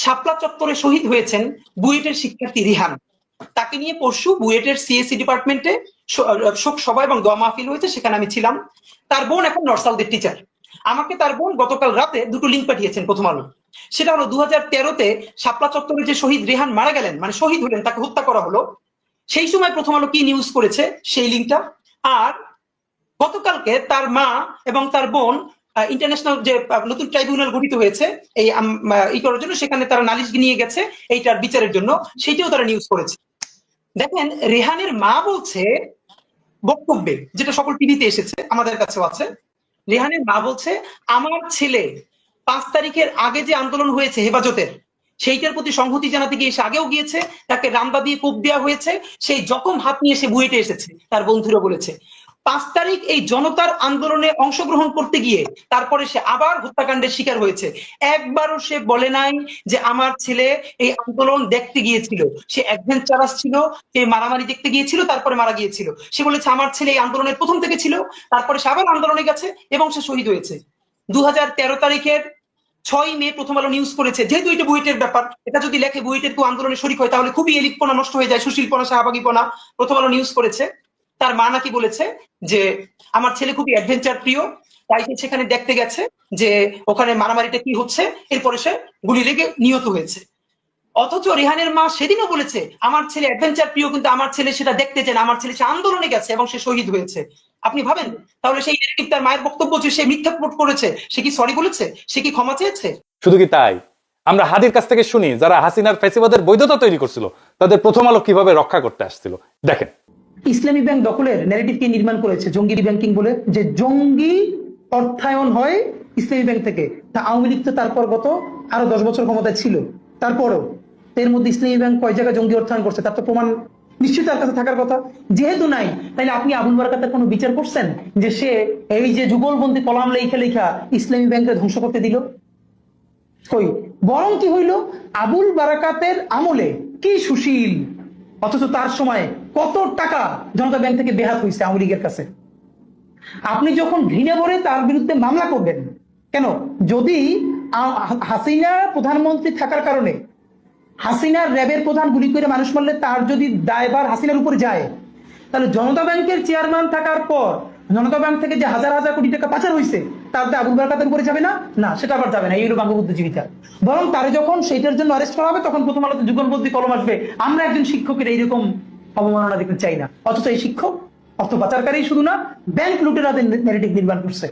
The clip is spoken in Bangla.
শাপলা চত্বরে শহীদ হয়েছেন বুয়েটের শিক্ষার্থী রিহান। তাকে নিয়ে পরশু বুয়েটের সিএসসি ডিপার্টমেন্টে শোক সভা এবং দোয়া মাহফিল হয়েছে, সেখানে আমি ছিলাম। তার বোন এখন নর্থ সাউথের টিচার। আমাকে তার বোন গতকাল রাতে দুটো লিঙ্ক পাঠিয়েছেন প্রথম আলো। সেটা হলো 2013-তে শাপলা চত্বরে যে শহীদ রেহান মারা গেলেন, মানে শহীদ হলেন, তাকে হত্যা করা হলো, সেই সময় প্রথম আলো কি নিউজ করেছে সেই লিঙ্কটা। আর গতকালকে তার মা এবং তার বোন ইন্টারন্যাশনাল যে নতুন ট্রাইব্যুনাল গঠিত হয়েছে এই করার জন্য, সেখানে তারা নালিশ নিয়ে গেছে এইটার বিচারের জন্য, সেটাও তারা নিউজ করেছে। দেখেন, রেহানের মা বলছে বক্তব্যে, যেটা সকল টিভিতে এসেছে, আমাদের কাছেও আছে, রেহানের মা বলছে আমার ছেলে 5 তারিখের আগে যে আন্দোলন হয়েছে হেফাজতের, সেইটার প্রতি সংহতি জানাতে গিয়ে সে আগেও গিয়েছে, তাকে রামদা দিয়ে কোপ দেওয়া হয়েছে, সেই জখম হাত নিয়ে সে বুয়েটে এসেছে। তার বন্ধুরা বলেছে 5 তারিখ এই জনতার আন্দোলনে অংশগ্রহণ করতে গিয়ে তারপরে সে আবার হত্যাকাণ্ডের শিকার হয়েছে। একবারও সে বলে নাই যে আমার ছেলে এই আন্দোলন দেখতে গিয়েছিল, সে অ্যাডভেঞ্চারাস ছিল, সে মারামারি দেখতে গিয়েছিল, তারপরে মারা গিয়েছিল। সে বলেছে আমার ছেলে এই আন্দোলনের প্রথম থেকে ছিল, তারপরে সে আবার আন্দোলনে গেছে এবং সে শহীদ হয়েছে। 2013 তারিখের 6 মে প্রথম আলো নিউজ করেছে, যেহেতু এটা বুয়েটের ব্যাপার, এটা যদি লেখে বুয়েটের কেউ আন্দোলনে শরিক হয় তাহলে খুবই এলিটপনা নষ্ট হয়ে যায়, সুশীলপনা, শাহবাগীপনা। প্রথম আলো নিউজ করেছে। তার মা নাকি বলেছে যে আমার ছেলে খুবই অ্যাডভেঞ্চার প্রিয়, তাই সে সেখানে দেখতে গেছে যে ওখানে মারামারিটা কি হচ্ছে, এরপরে সে গুলি লেগে নিহত হয়েছে। অথচ রেহানের মা সেদিনও বলেছে আমার ছেলে অ্যাডভেঞ্চার প্রিয়, কিন্তু আমার ছেলে সেটা দেখতে চায় না, আমার ছেলে সে আন্দোলনে গেছে এবং সে শহীদ হয়েছে। আপনি ভাবেন তাহলে সেই নেগেটিভ তার মায়ের বক্তব্য যে সে মিথ্যা রিপোর্ট করেছে, সে কি সরি বলেছে, সে কি ক্ষমা চেয়েছে? শুধু কি তাই, আমরা হাদির কাছ থেকে শুনি যারা হাসিনার ফ্যাসিবাদের বৈধতা তৈরি করছিল তাদের প্রথম আলো কিভাবে রক্ষা করতে আসছিল। দেখেন, ইসলামী ব্যাংক দখলের ন্যারেটিভকে নির্মাণ করেছে জঙ্গি ব্যাংকিং বলে, যে জঙ্গি অর্থায়ন হয় ইসলামী ব্যাংক থেকে। তা আওয়ামী লীগ তো তারপর গত আরো 10 বছর ক্ষমতায় ছিল, তারপরও এর মধ্যে ইসলামী ব্যাংক কয় জায়গায় জঙ্গি অর্থায়ন করছে তার তো প্রমাণ নিশ্চয়ই তার কাছে থাকার কথা। যেহেতু নাই, তাহলে আপনি আবুল বারাকাতের কোনো বিচার করছেন যে সে এই যে যুগলবন্দি কলাম লেখা লেখা ইসলামী ব্যাংকে ধ্বংস করতে দিল? কই, বরং কি হইল, আবুল বারাকাতের আমলে কি সুশীল, অথচ তার সময় কত টাকা জনতা ব্যাংক থেকে বেহাত হয়েছে আওয়ামী লীগের কাছে। আপনি যখন ঘৃণা ভরে তার বিরুদ্ধে মামলা করবেন কেন? যদি হাসিনা প্রধানমন্ত্রী থাকার কারণে হাসিনার র্যাবের প্রধান গুলি করে মানুষ মারলে তার যদি দায়ভার হাসিনার উপরে যায়, তাহলে জনতা ব্যাংকের চেয়ারম্যান থাকার পর জনতা ব্যাংক থেকে যে হাজার হাজার কোটি টাকা পাচার হয়েছে তার আবুল বারাকাতের উপরে যাবে না? না, সেটা আবার যাবে না। এই হলো বঙ্গবুদ্ধিজীবিতা। বরং তারে যখন সেইটার জন্য অ্যারেস্ট করা হবে তখন প্রথম আলোতে যুগলবন্দি কলম আসবে, আমরা একজন শিক্ষকের এইরকম অবমাননা দেখতে চাই না। অথচ এই শিক্ষক অর্থ পাচারকারী শুধু না, ব্যাংক লুটেরাদের ন্যারেটিভ নির্মাণ করছে।